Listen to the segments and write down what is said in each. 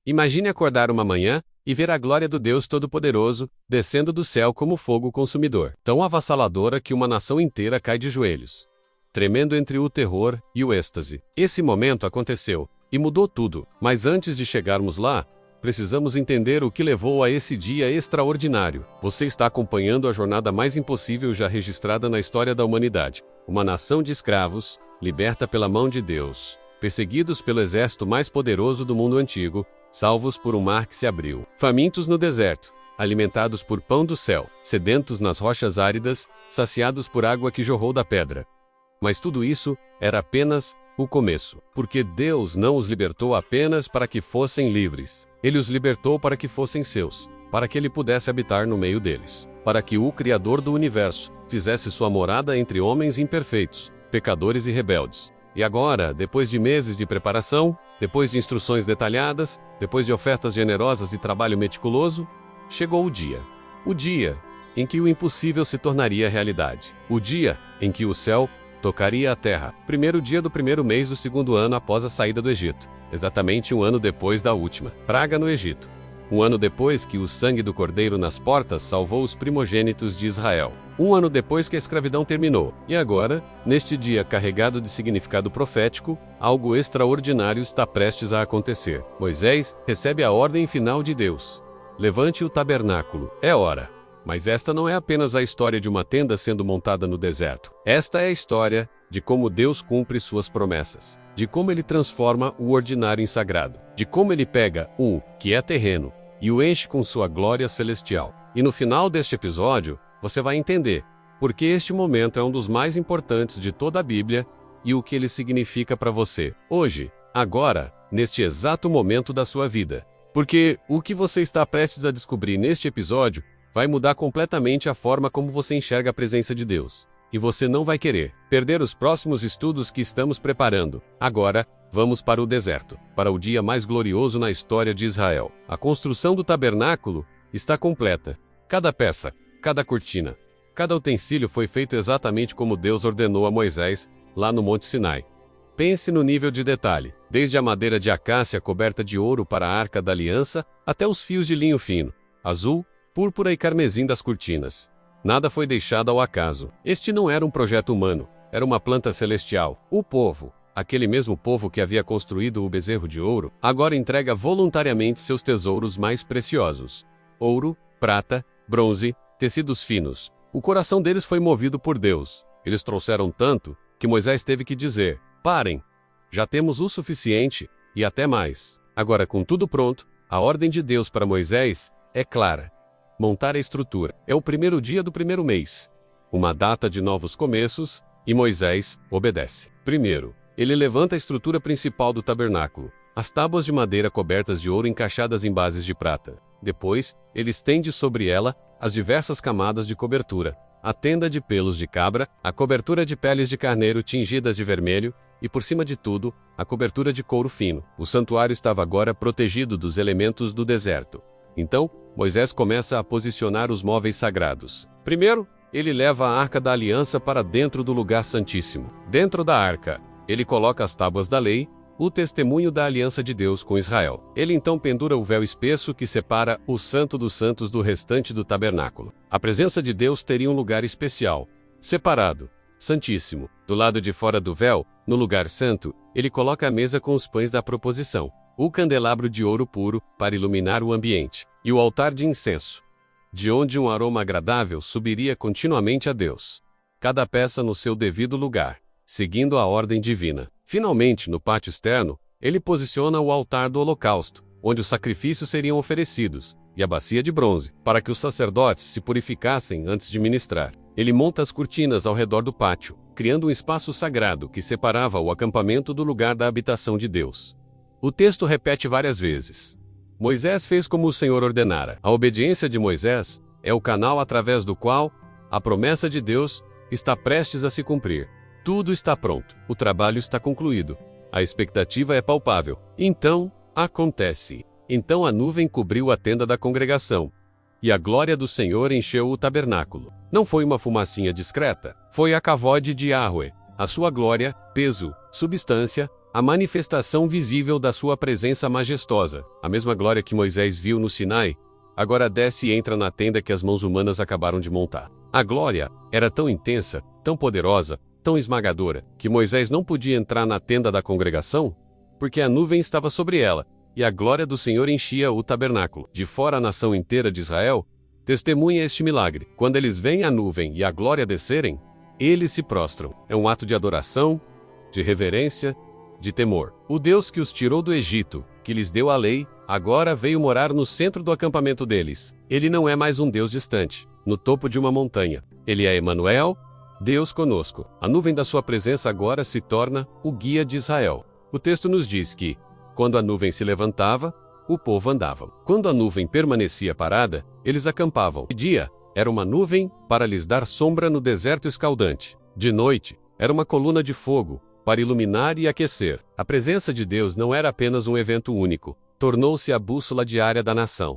Imagine acordar uma manhã e ver a glória do Deus Todo-Poderoso descendo do céu como fogo consumidor, tão avassaladora que uma nação inteira cai de joelhos, tremendo entre o terror e o êxtase. Esse momento aconteceu e mudou tudo, mas antes de chegarmos lá, precisamos entender o que levou a esse dia extraordinário. Você está acompanhando a jornada mais impossível já registrada na história da humanidade. Uma nação de escravos, liberta pela mão de Deus, perseguidos pelo exército mais poderoso do mundo antigo, salvos por um mar que se abriu, famintos no deserto, alimentados por pão do céu, sedentos nas rochas áridas, saciados por água que jorrou da pedra. Mas tudo isso era apenas o começo, porque Deus não os libertou apenas para que fossem livres. Ele os libertou para que fossem seus, para que ele pudesse habitar no meio deles, para que o Criador do universo fizesse sua morada entre homens imperfeitos, pecadores e rebeldes. E agora, depois de meses de preparação, depois de instruções detalhadas, depois de ofertas generosas e trabalho meticuloso, chegou o dia. O dia em que o impossível se tornaria realidade. O dia em que o céu tocaria a terra. Primeiro dia do primeiro mês do segundo ano após a saída do Egito. Exatamente um ano depois da última praga no Egito. Um ano depois que o sangue do cordeiro nas portas salvou os primogênitos de Israel. Um ano depois que a escravidão terminou. E agora, neste dia carregado de significado profético, algo extraordinário está prestes a acontecer. Moisés recebe a ordem final de Deus. Levante o tabernáculo. É hora. Mas esta não é apenas a história de uma tenda sendo montada no deserto. Esta é a história de como Deus cumpre suas promessas. De como ele transforma o ordinário em sagrado. De como ele pega o que é terreno e o enche com sua glória celestial. E no final deste episódio, você vai entender porque este momento é um dos mais importantes de toda a Bíblia e o que ele significa para você, hoje, agora, neste exato momento da sua vida. Porque o que você está prestes a descobrir neste episódio vai mudar completamente a forma como você enxerga a presença de Deus. E você não vai querer perder os próximos estudos que estamos preparando. Agora, vamos para o deserto, para o dia mais glorioso na história de Israel. A construção do tabernáculo está completa. Cada peça, cada cortina, cada utensílio foi feito exatamente como Deus ordenou a Moisés, lá no Monte Sinai. Pense no nível de detalhe, desde a madeira de acácia coberta de ouro para a Arca da Aliança, até os fios de linho fino, azul, púrpura e carmesim das cortinas. Nada foi deixado ao acaso. Este não era um projeto humano, era uma planta celestial. O povo, aquele mesmo povo que havia construído o bezerro de ouro, agora entrega voluntariamente seus tesouros mais preciosos. Ouro, prata, bronze, tecidos finos. O coração deles foi movido por Deus. Eles trouxeram tanto que Moisés teve que dizer: parem, já temos o suficiente e até mais. Agora, com tudo pronto, a ordem de Deus para Moisés é clara. Montar a estrutura. É o primeiro dia do primeiro mês. Uma data de novos começos, e Moisés obedece. Primeiro, ele levanta a estrutura principal do tabernáculo, as tábuas de madeira cobertas de ouro encaixadas em bases de prata. Depois, ele estende sobre ela as diversas camadas de cobertura, a tenda de pelos de cabra, a cobertura de peles de carneiro tingidas de vermelho, e por cima de tudo, a cobertura de couro fino. O santuário estava agora protegido dos elementos do deserto. Então, Moisés começa a posicionar os móveis sagrados. Primeiro, ele leva a Arca da Aliança para dentro do lugar santíssimo. Dentro da arca, ele coloca as tábuas da lei, o testemunho da aliança de Deus com Israel. Ele então pendura o véu espesso que separa o Santo dos Santos do restante do tabernáculo. A presença de Deus teria um lugar especial, separado, santíssimo. Do lado de fora do véu, no lugar santo, ele coloca a mesa com os pães da proposição, o candelabro de ouro puro para iluminar o ambiente, e o altar de incenso, de onde um aroma agradável subiria continuamente a Deus. Cada peça no seu devido lugar, seguindo a ordem divina. Finalmente, no pátio externo, ele posiciona o altar do holocausto, onde os sacrifícios seriam oferecidos, e a bacia de bronze, para que os sacerdotes se purificassem antes de ministrar. Ele monta as cortinas ao redor do pátio, criando um espaço sagrado que separava o acampamento do lugar da habitação de Deus. O texto repete várias vezes: Moisés fez como o Senhor ordenara. A obediência de Moisés é o canal através do qual a promessa de Deus está prestes a se cumprir. Tudo está pronto. O trabalho está concluído. A expectativa é palpável. Então, acontece. Então a nuvem cobriu a tenda da congregação, e a glória do Senhor encheu o tabernáculo. Não foi uma fumacinha discreta. Foi a kavod de Yahweh, a sua glória, peso, substância, a manifestação visível da sua presença majestosa. A mesma glória que Moisés viu no Sinai, agora desce e entra na tenda que as mãos humanas acabaram de montar. A glória era tão intensa, tão poderosa, tão esmagadora, que Moisés não podia entrar na tenda da congregação, porque a nuvem estava sobre ela, e a glória do Senhor enchia o tabernáculo. De fora a nação inteira de Israel testemunha este milagre. Quando eles veem a nuvem e a glória descerem, eles se prostram. É um ato de adoração, de reverência, de temor. O Deus que os tirou do Egito, que lhes deu a lei, agora veio morar no centro do acampamento deles. Ele não é mais um Deus distante, no topo de uma montanha. Ele é Emanuel, Deus conosco. A nuvem da sua presença agora se torna o guia de Israel. O texto nos diz que, quando a nuvem se levantava, o povo andava. Quando a nuvem permanecia parada, eles acampavam. De dia, era uma nuvem para lhes dar sombra no deserto escaldante. De noite, era uma coluna de fogo para iluminar e aquecer. A presença de Deus não era apenas um evento único, tornou-se a bússola diária da nação.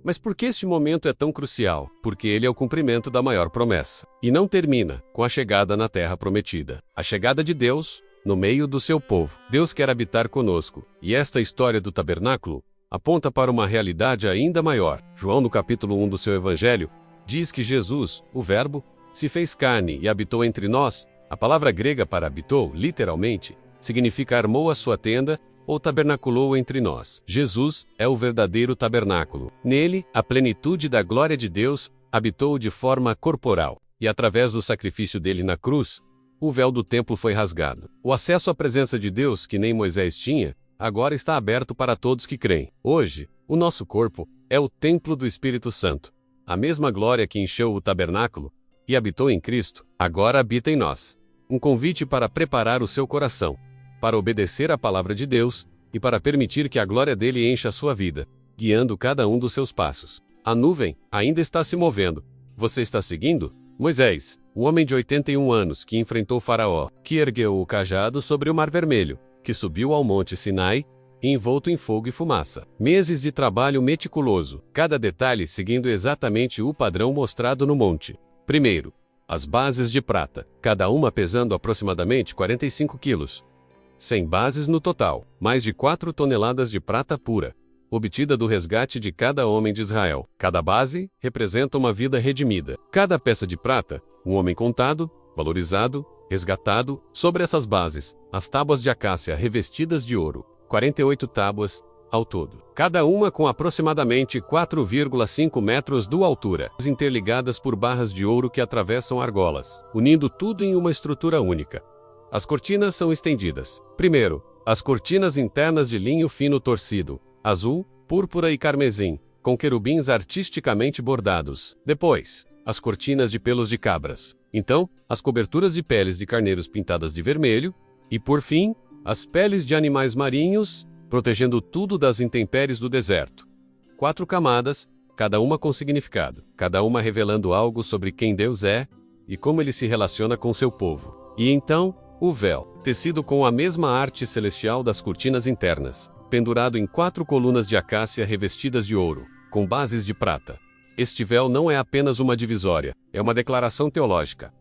Mas por que este momento é tão crucial? Porque ele é o cumprimento da maior promessa. E não termina com a chegada na terra prometida. A chegada de Deus no meio do seu povo. Deus quer habitar conosco. E esta história do tabernáculo aponta para uma realidade ainda maior. João, no capítulo 1 do seu evangelho, diz que Jesus, o Verbo, se fez carne e habitou entre nós. A palavra grega para habitou, literalmente, significa armou a sua tenda ou tabernaculou entre nós. Jesus é o verdadeiro tabernáculo. Nele, a plenitude da glória de Deus habitou de forma corporal. E através do sacrifício dele na cruz, o véu do templo foi rasgado. O acesso à presença de Deus, que nem Moisés tinha, agora está aberto para todos que creem. Hoje, o nosso corpo é o templo do Espírito Santo. A mesma glória que encheu o tabernáculo e habitou em Cristo, agora habita em nós. Um convite para preparar o seu coração, para obedecer à palavra de Deus e para permitir que a glória dele encha a sua vida, guiando cada um dos seus passos. A nuvem ainda está se movendo. Você está seguindo? Moisés, o homem de 81 anos que enfrentou Faraó, que ergueu o cajado sobre o Mar Vermelho, que subiu ao Monte Sinai, envolto em fogo e fumaça. Meses de trabalho meticuloso, cada detalhe seguindo exatamente o padrão mostrado no monte. Primeiro, as bases de prata, cada uma pesando aproximadamente 45 quilos. 100 bases no total, mais de 4 toneladas de prata pura, obtida do resgate de cada homem de Israel. Cada base representa uma vida redimida. Cada peça de prata, um homem contado, valorizado, resgatado. Sobre essas bases, as tábuas de acácia revestidas de ouro, 48 tábuas ao todo, cada uma com aproximadamente 4,5 metros de altura, interligadas por barras de ouro que atravessam argolas, unindo tudo em uma estrutura única. As cortinas são estendidas. Primeiro, as cortinas internas de linho fino torcido, azul, púrpura e carmesim, com querubins artisticamente bordados. Depois, as cortinas de pelos de cabras. Então, as coberturas de peles de carneiros pintadas de vermelho. E, por fim, as peles de animais marinhos, protegendo tudo das intempéries do deserto. 4 camadas, cada uma com significado, cada uma revelando algo sobre quem Deus é e como ele se relaciona com seu povo. E então, o véu, tecido com a mesma arte celestial das cortinas internas, pendurado em 4 colunas de acácia revestidas de ouro, com bases de prata. Este véu não é apenas uma divisória, é uma declaração teológica.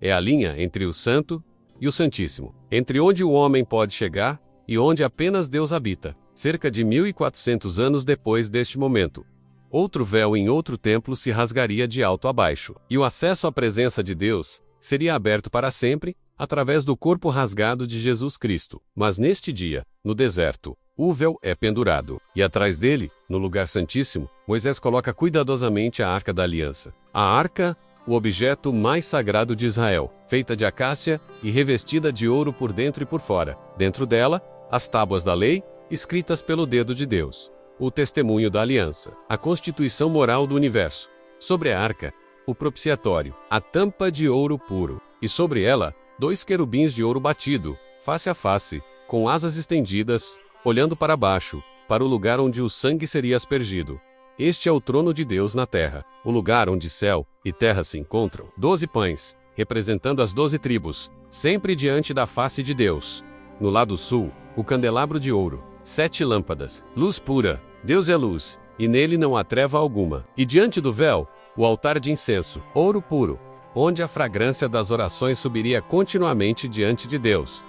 É a linha entre o Santo e o Santíssimo, entre onde o homem pode chegar e onde apenas Deus habita. Cerca de 1400 anos depois deste momento, outro véu em outro templo se rasgaria de alto a baixo, e o acesso à presença de Deus seria aberto para sempre, através do corpo rasgado de Jesus Cristo. Mas neste dia, no deserto, o véu é pendurado, e atrás dele, no lugar santíssimo, Moisés coloca cuidadosamente a Arca da Aliança. A Arca, o objeto mais sagrado de Israel, feita de acácia e revestida de ouro por dentro e por fora. Dentro dela, as tábuas da lei, escritas pelo dedo de Deus. O testemunho da aliança, a constituição moral do universo. Sobre a arca, o propiciatório, a tampa de ouro puro. E sobre ela, 2 querubins de ouro batido, face a face, com asas estendidas, olhando para baixo, para o lugar onde o sangue seria aspergido. Este é o trono de Deus na terra, o lugar onde céu e terra se encontram. 12 pães, representando as 12 tribos, sempre diante da face de Deus. No lado sul, o candelabro de ouro, 7 lâmpadas, luz pura, Deus é luz, e nele não há treva alguma. E diante do véu, o altar de incenso, ouro puro, onde a fragrância das orações subiria continuamente diante de Deus.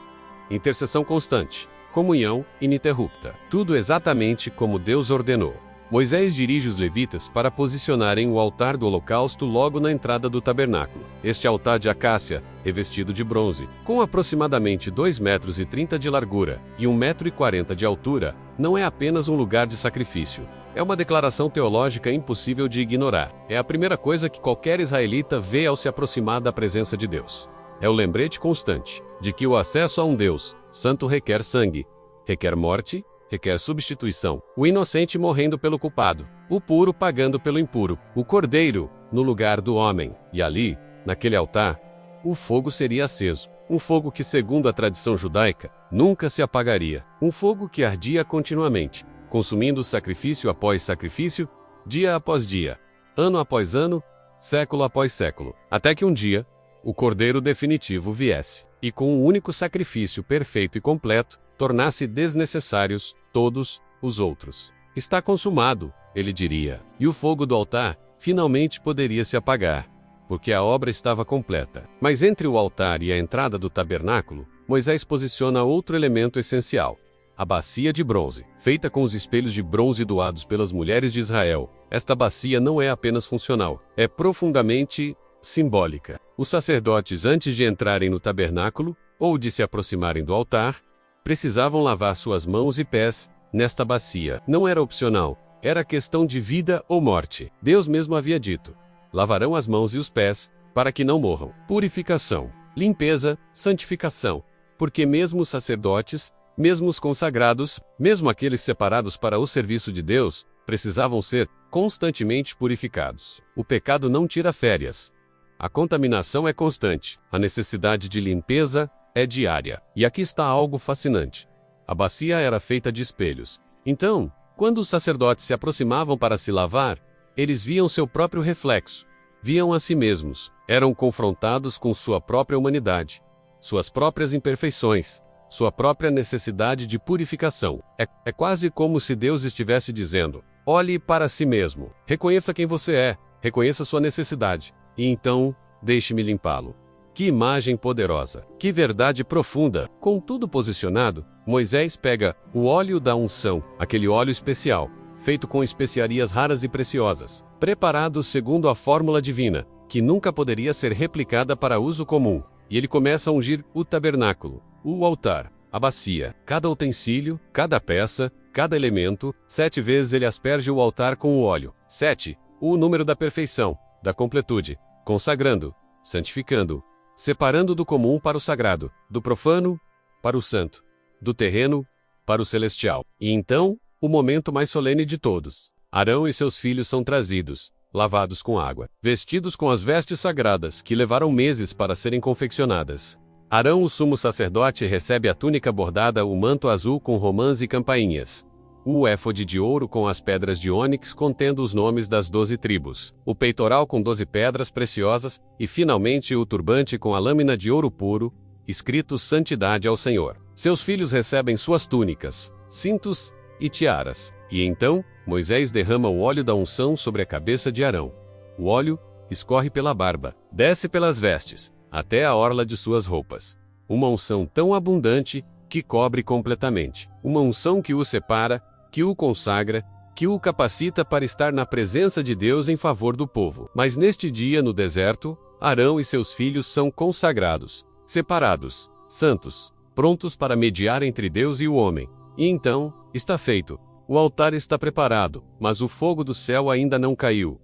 Intercessão constante. comunhão ininterrupta. Tudo exatamente como Deus ordenou. Moisés dirige os levitas para posicionarem o altar do holocausto logo na entrada do tabernáculo. Este altar de acácia, revestido de bronze, com aproximadamente 2,30 metros de largura e 1,40 metros de altura, não é apenas um lugar de sacrifício. É uma declaração teológica impossível de ignorar. É a primeira coisa que qualquer israelita vê ao se aproximar da presença de Deus. É o lembrete constante de que o acesso a um Deus santo requer sangue, requer morte, requer substituição, o inocente morrendo pelo culpado, o puro pagando pelo impuro, o cordeiro no lugar do homem. E ali, naquele altar, o fogo seria aceso. Um fogo que, segundo a tradição judaica, nunca se apagaria. Um fogo que ardia continuamente, consumindo sacrifício após sacrifício, dia após dia, ano após ano, século após século, até que um dia, o cordeiro definitivo viesse, e com um único sacrifício perfeito e completo, tornasse desnecessários todos os outros. Está consumado, ele diria, e o fogo do altar finalmente poderia se apagar, porque a obra estava completa. Mas entre o altar e a entrada do tabernáculo, Moisés posiciona outro elemento essencial: a bacia de bronze. Feita com os espelhos de bronze doados pelas mulheres de Israel, esta bacia não é apenas funcional, é profundamente simbólica. Os sacerdotes, antes de entrarem no tabernáculo, ou de se aproximarem do altar, precisavam lavar suas mãos e pés nesta bacia. Não era opcional, era questão de vida ou morte. Deus mesmo havia dito: lavarão as mãos e os pés, para que não morram. Purificação, limpeza, santificação. Porque mesmo os sacerdotes, mesmo os consagrados, mesmo aqueles separados para o serviço de Deus, precisavam ser constantemente purificados. O pecado não tira férias. A contaminação é constante. A necessidade de limpeza é diária. E aqui está algo fascinante. A bacia era feita de espelhos. Então, quando os sacerdotes se aproximavam para se lavar, eles viam seu próprio reflexo, viam a si mesmos, eram confrontados com sua própria humanidade, suas próprias imperfeições, sua própria necessidade de purificação. É quase como se Deus estivesse dizendo: olhe para si mesmo, reconheça quem você é, reconheça sua necessidade, e então, deixe-me limpá-lo. Que imagem poderosa! Que verdade profunda! Com tudo posicionado, Moisés pega o óleo da unção, aquele óleo especial, feito com especiarias raras e preciosas, preparado segundo a fórmula divina, que nunca poderia ser replicada para uso comum, e ele começa a ungir o tabernáculo, o altar, a bacia, cada utensílio, cada peça, cada elemento. 7 vezes ele asperge o altar com o óleo. 7, o número da perfeição, da completude, consagrando, santificando, separando do comum para o sagrado, do profano para o santo, do terreno para o celestial. E então, o momento mais solene de todos. Arão e seus filhos são trazidos, lavados com água, vestidos com as vestes sagradas que levaram meses para serem confeccionadas. Arão, o sumo sacerdote, recebe a túnica bordada, o manto azul com romãs e campainhas, o éfode de ouro com as pedras de ônix contendo os nomes das 12 tribos, o peitoral com 12 pedras preciosas e, finalmente, o turbante com a lâmina de ouro puro, escrito Santidade ao Senhor. Seus filhos recebem suas túnicas, cintos e tiaras. E então, Moisés derrama o óleo da unção sobre a cabeça de Arão. O óleo escorre pela barba, desce pelas vestes, até a orla de suas roupas. Uma unção tão abundante que cobre completamente. Uma unção que o separa, que o consagra, que o capacita para estar na presença de Deus em favor do povo. Mas neste dia no deserto, Arão e seus filhos são consagrados, separados, santos, prontos para mediar entre Deus e o homem. E então, está feito. O altar está preparado, mas o fogo do céu ainda não caiu.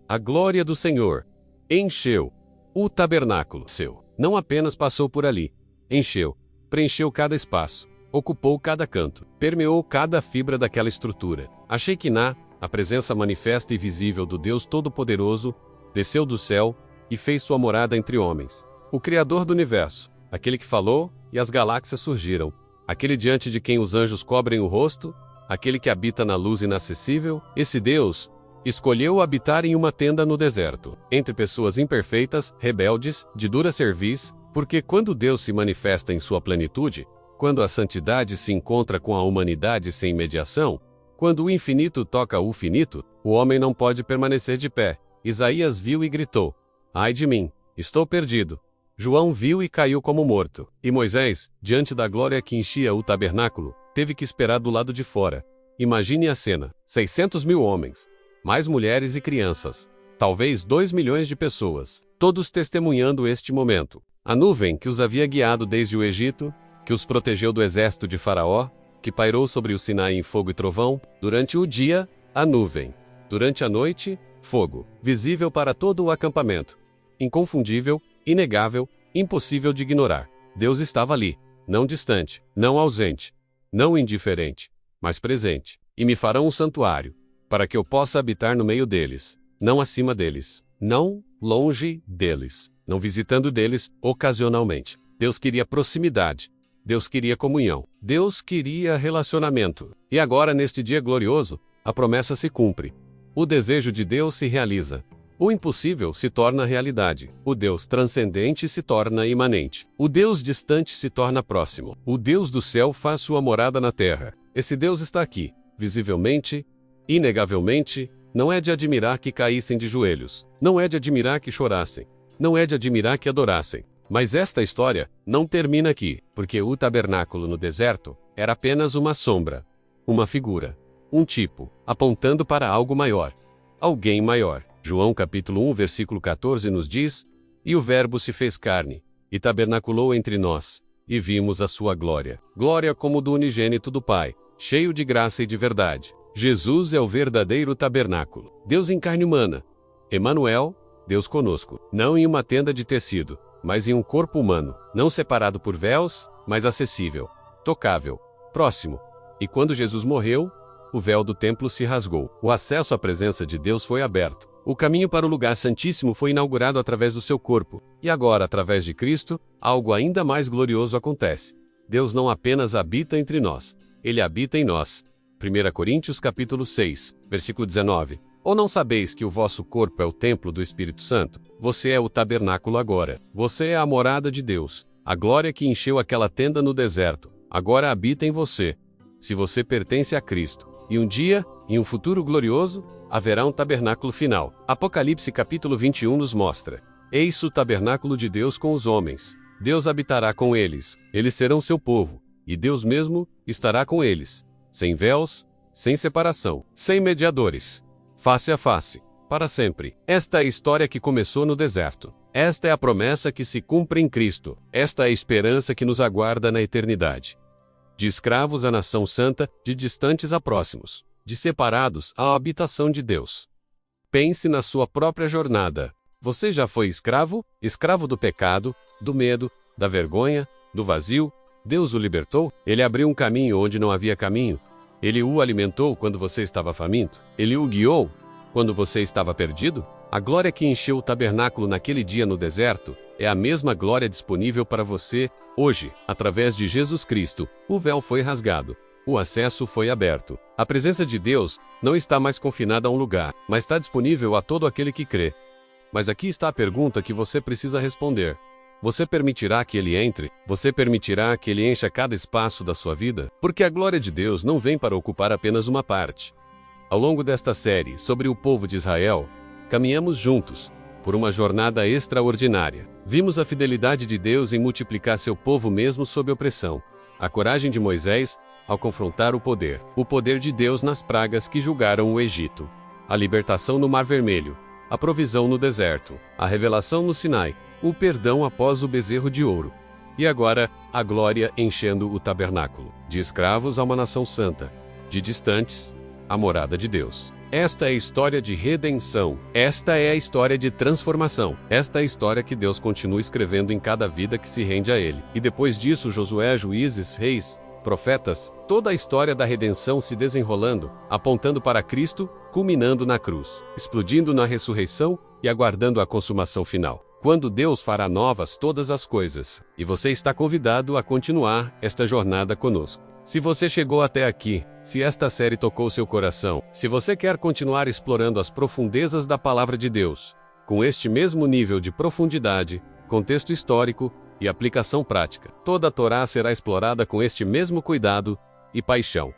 A glória do Senhor encheu o tabernáculo seu. Não apenas passou por ali, encheu, preencheu cada espaço, ocupou cada canto, permeou cada fibra daquela estrutura. A Shekinah, a presença manifesta e visível do Deus Todo-Poderoso, desceu do céu e fez sua morada entre homens. O Criador do universo, aquele que falou e as galáxias surgiram, aquele diante de quem os anjos cobrem o rosto, aquele que habita na luz inacessível, esse Deus escolheu habitar em uma tenda no deserto, entre pessoas imperfeitas, rebeldes, de dura cerviz, porque quando Deus se manifesta em sua plenitude, quando a santidade se encontra com a humanidade sem mediação, quando o infinito toca o finito, o homem não pode permanecer de pé. Isaías viu e gritou: ai de mim, estou perdido, João viu e caiu como morto. E Moisés, diante da glória que enchia o tabernáculo, teve que esperar do lado de fora. Imagine a cena: 600.000 homens, mais mulheres e crianças, talvez 2 milhões de pessoas, todos testemunhando este momento. A nuvem que os havia guiado desde o Egito, que os protegeu do exército de Faraó, que pairou sobre o Sinai em fogo e trovão, durante o dia, a nuvem, durante a noite, fogo, visível para todo o acampamento. Inconfundível, inegável, impossível de ignorar. Deus estava ali, não distante, não ausente, não indiferente, mas presente. E me farão um santuário, para que eu possa habitar no meio deles, não acima deles, não longe deles, não visitando deles ocasionalmente. Deus queria proximidade. Deus queria comunhão. Deus queria relacionamento. E agora, neste dia glorioso, a promessa se cumpre. O desejo de Deus se realiza. O impossível se torna realidade. O Deus transcendente se torna imanente. O Deus distante se torna próximo. O Deus do céu faz sua morada na terra. Esse Deus está aqui, visivelmente, inegavelmente. Não é de admirar que caíssem de joelhos. Não é de admirar que chorassem. Não é de admirar que adorassem. Mas esta história não termina aqui, porque o tabernáculo no deserto era apenas uma sombra, uma figura, um tipo, apontando para algo maior, alguém maior. João capítulo 1, versículo 14 nos diz: "E o Verbo se fez carne, e tabernaculou entre nós, e vimos a sua glória. Glória como do unigênito do Pai, cheio de graça e de verdade." Jesus é o verdadeiro tabernáculo. Deus em carne humana. Emanuel, Deus conosco. Não em uma tenda de tecido, mas em um corpo humano, não separado por véus, mas acessível, tocável, próximo. E quando Jesus morreu, o véu do templo se rasgou. O acesso à presença de Deus foi aberto. O caminho para o lugar santíssimo foi inaugurado através do seu corpo. E agora, através de Cristo, algo ainda mais glorioso acontece. Deus não apenas habita entre nós, Ele habita em nós. 1 Coríntios capítulo 6, versículo 19. Ou não sabeis que o vosso corpo é o templo do Espírito Santo? Você é o tabernáculo agora. Você é a morada de Deus. A glória que encheu aquela tenda no deserto, agora habita em você. Se você pertence a Cristo. E um dia, em um futuro glorioso, haverá um tabernáculo final. Apocalipse capítulo 21 nos mostra: "Eis o tabernáculo de Deus com os homens. Deus habitará com eles. Eles serão seu povo. E Deus mesmo estará com eles. Sem véus, sem separação, sem mediadores. Face a face, para sempre." Esta é a história que começou no deserto. Esta é a promessa que se cumpre em Cristo. Esta é a esperança que nos aguarda na eternidade. De escravos à nação santa, de distantes a próximos, de separados à habitação de Deus. Pense na sua própria jornada. Você já foi escravo? Escravo do pecado, do medo, da vergonha, do vazio? Deus o libertou? Ele abriu um caminho onde não havia caminho. Ele o alimentou quando você estava faminto? Ele o guiou quando você estava perdido? A glória que encheu o tabernáculo naquele dia no deserto é a mesma glória disponível para você hoje, através de Jesus Cristo. O véu foi rasgado. O acesso foi aberto. A presença de Deus não está mais confinada a um lugar, mas está disponível a todo aquele que crê. Mas aqui está a pergunta que você precisa responder. Você permitirá que Ele entre? Você permitirá que Ele encha cada espaço da sua vida? Porque a glória de Deus não vem para ocupar apenas uma parte. Ao longo desta série sobre o povo de Israel, caminhamos juntos por uma jornada extraordinária. Vimos a fidelidade de Deus em multiplicar seu povo mesmo sob opressão. A coragem de Moisés ao confrontar o poder de Deus nas pragas que julgaram o Egito. A libertação no Mar Vermelho. A provisão no deserto. A revelação no Sinai. O perdão após o bezerro de ouro. E agora, a glória enchendo o tabernáculo. De escravos a uma nação santa. De distantes, a morada de Deus. Esta é a história de redenção. Esta é a história de transformação. Esta é a história que Deus continua escrevendo em cada vida que se rende a Ele. E depois disso, Josué, juízes, reis, profetas, toda a história da redenção se desenrolando, apontando para Cristo, culminando na cruz, explodindo na ressurreição e aguardando a consumação final. Quando Deus fará novas todas as coisas, e você está convidado a continuar esta jornada conosco. Se você chegou até aqui, se esta série tocou seu coração, se você quer continuar explorando as profundezas da Palavra de Deus, com este mesmo nível de profundidade, contexto histórico e aplicação prática, toda a Torá será explorada com este mesmo cuidado e paixão.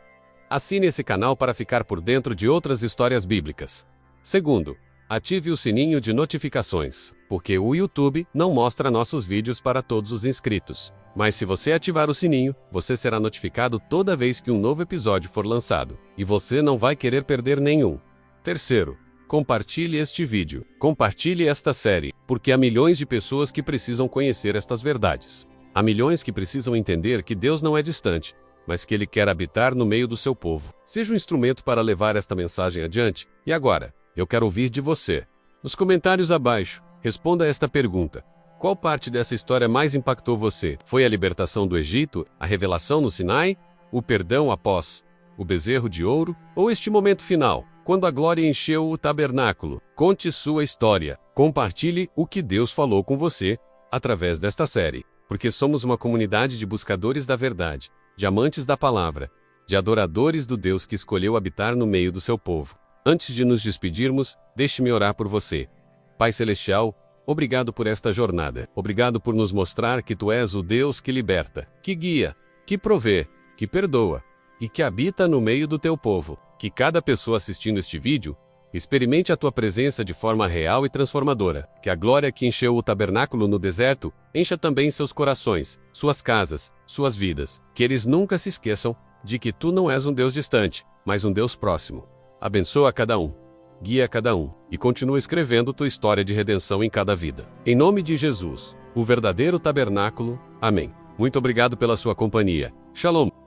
Assine esse canal para ficar por dentro de outras histórias bíblicas. Segundo, Ative o sininho de notificações, porque o YouTube não mostra nossos vídeos para todos os inscritos. Mas se você ativar o sininho, você será notificado toda vez que um novo episódio for lançado, e você não vai querer perder nenhum. Terceiro, compartilhe este vídeo. Compartilhe esta série, porque há milhões de pessoas que precisam conhecer estas verdades. Há milhões que precisam entender que Deus não é distante, mas que Ele quer habitar no meio do seu povo. Seja um instrumento para levar esta mensagem adiante. E agora, eu quero ouvir de você. Nos comentários abaixo, responda esta pergunta. Qual parte dessa história mais impactou você? Foi a libertação do Egito, a revelação no Sinai, o perdão após o bezerro de ouro, ou este momento final, quando a glória encheu o tabernáculo? Conte sua história. Compartilhe o que Deus falou com você através desta série, porque somos uma comunidade de buscadores da verdade, de amantes da palavra, de adoradores do Deus que escolheu habitar no meio do seu povo. Antes de nos despedirmos, deixe-me orar por você. Pai Celestial, obrigado por esta jornada. Obrigado por nos mostrar que Tu és o Deus que liberta, que guia, que provê, que perdoa e que habita no meio do Teu povo. Que cada pessoa assistindo este vídeo experimente a Tua presença de forma real e transformadora. Que a glória que encheu o tabernáculo no deserto encha também seus corações, suas casas, suas vidas. Que eles nunca se esqueçam de que Tu não és um Deus distante, mas um Deus próximo. Abençoa cada um, guia cada um, e continua escrevendo Tua história de redenção em cada vida. Em nome de Jesus, o verdadeiro tabernáculo. Amém. Muito obrigado pela sua companhia. Shalom.